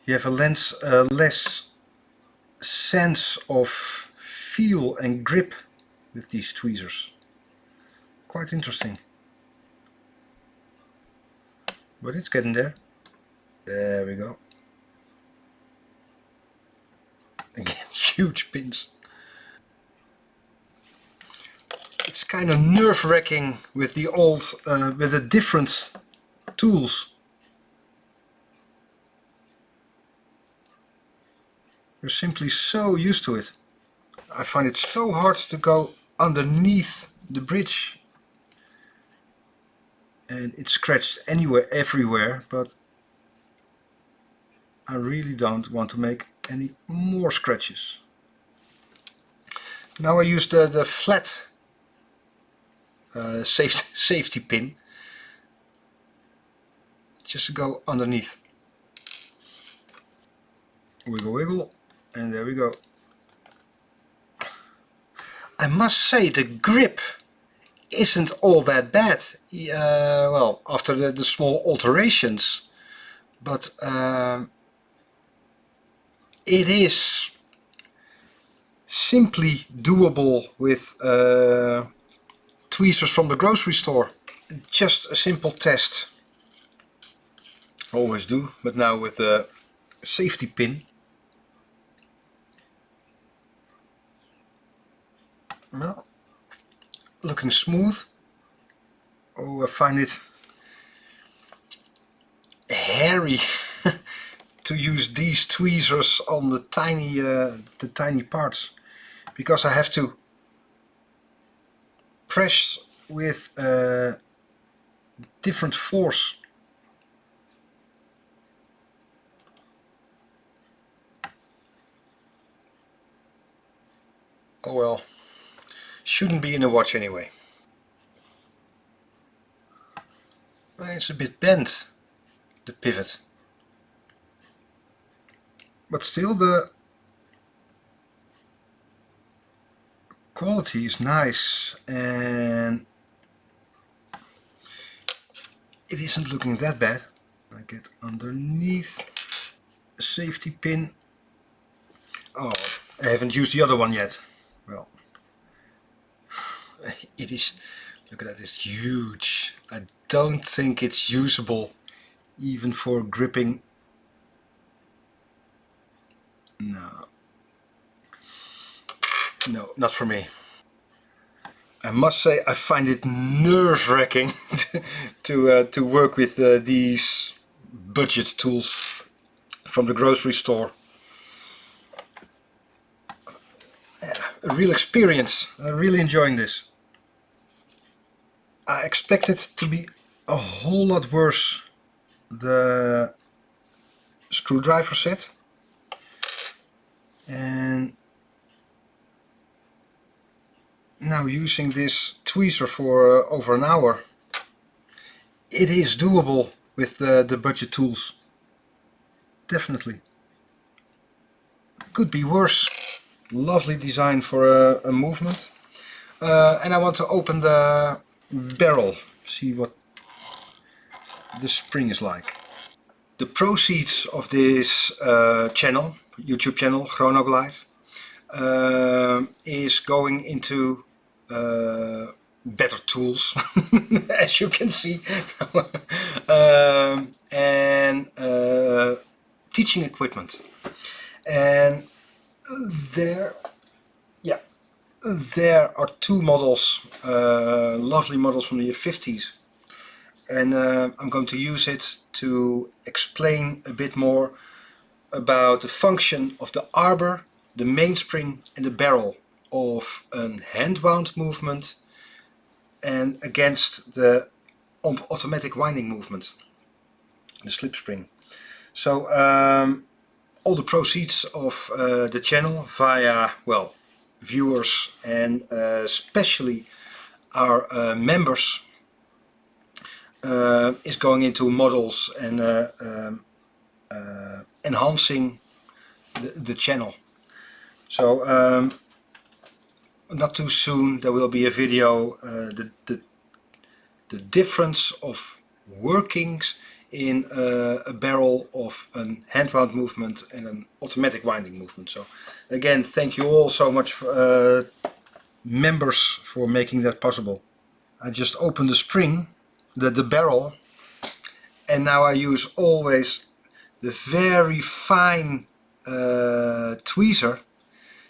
You have a less sense of feel and grip with these tweezers. Quite interesting. But it's getting there. There we go. Again, huge pins. It's kind of nerve-wracking with the old, with the different tools. You're simply so used to it. I find it so hard to go underneath the bridge. And it's scratched anywhere, everywhere, but I really don't want to make any more scratches. Now I use the flat safety pin just to go underneath. Wiggle wiggle, and there we go. I must say the grip isn't all that bad. Well, after the small alterations, but it is simply doable with tweezers from the grocery store. Just a simple test. Always do, but now with the safety pin. Well, looking smooth. Oh, I find it hairy to use these tweezers on the tiny parts, because I have to press with different force. Oh well, shouldn't be in a watch anyway. Well, it's a bit bent, the pivot, but still the quality is nice and it isn't looking that bad. I get underneath a safety pin. Oh, I haven't used the other one yet. Well, it is, look at that, it's huge. I don't think it's usable even for gripping. No, not for me. I must say I find it nerve-wracking to work with these budget tools from the grocery store. A real experience. I'm really enjoying this. I expected to be a whole lot worse, the screwdriver set, and now using this tweezer for over an hour, it is doable with the budget tools. Definitely. Could be worse. Lovely design for a movement. And I want to open the barrel, see what the spring is like. The proceeds of this channel, YouTube channel, Chronoglide, is going into better tools, as you can see, and teaching equipment. And there are two models, lovely models from the 50s, and I'm going to use it to explain a bit more about the function of the arbor, the mainspring and the barrel of a hand-wound movement and against the automatic winding movement, the slip spring. So all the proceeds of the channel via, well, viewers and especially our members is going into models and enhancing the channel. So not too soon there will be a video, the difference of workings in a barrel of a hand wound movement and an automatic winding movement. So again, thank you all so much for, members, for making that possible. I just opened the spring, the barrel, and now I use always the very fine tweezer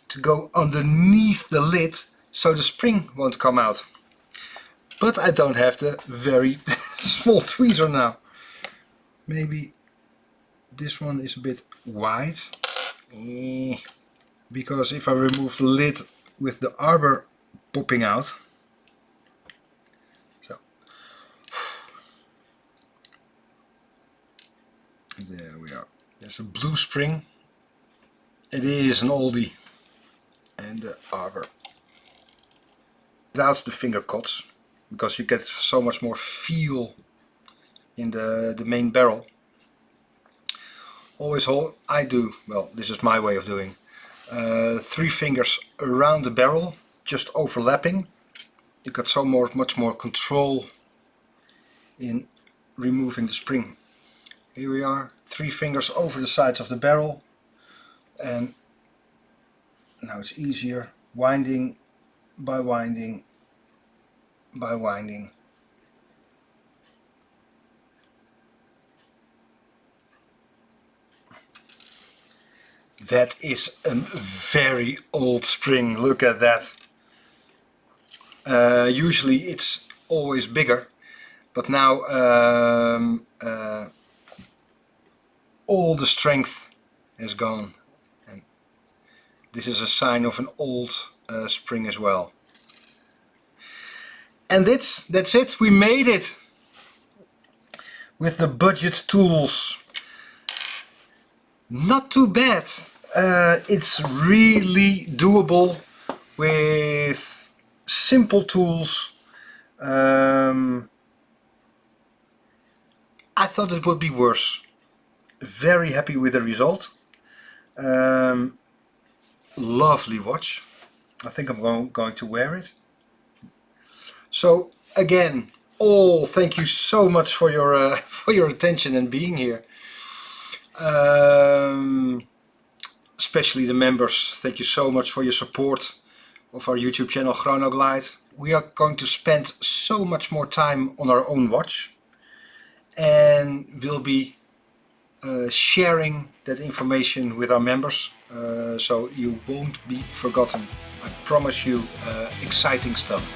to go underneath the lid so the spring won't come out. But I don't have the very small tweezer now. Maybe this one is a bit wide, because if I remove the lid with the arbor popping out, so there we are. There's a blue spring. It is an oldie, and the arbor without the finger cuts, because you get so much more feel in the main barrel. Always hold, I do, well, this is my way of doing, 3 fingers around the barrel, just overlapping. You got so much more control in removing the spring. Here we are, 3 fingers over the sides of the barrel, and now it's easier, winding by winding by winding. That is a very old spring, look at that. Usually it's always bigger, but now all the strength is gone, and this is a sign of an old spring as well. And that's it, we made it with the budget tools. Not too bad. It's really doable with simple tools. I thought it would be worse. Very happy with the result. Lovely watch. I think I'm going to wear it. So again, all thank you so much for your attention and being here. Especially the members, thank you so much for your support of our YouTube channel Chronoglide. We are going to spend so much more time on our own watch, and we'll be sharing that information with our members, so you won't be forgotten. I promise you exciting stuff.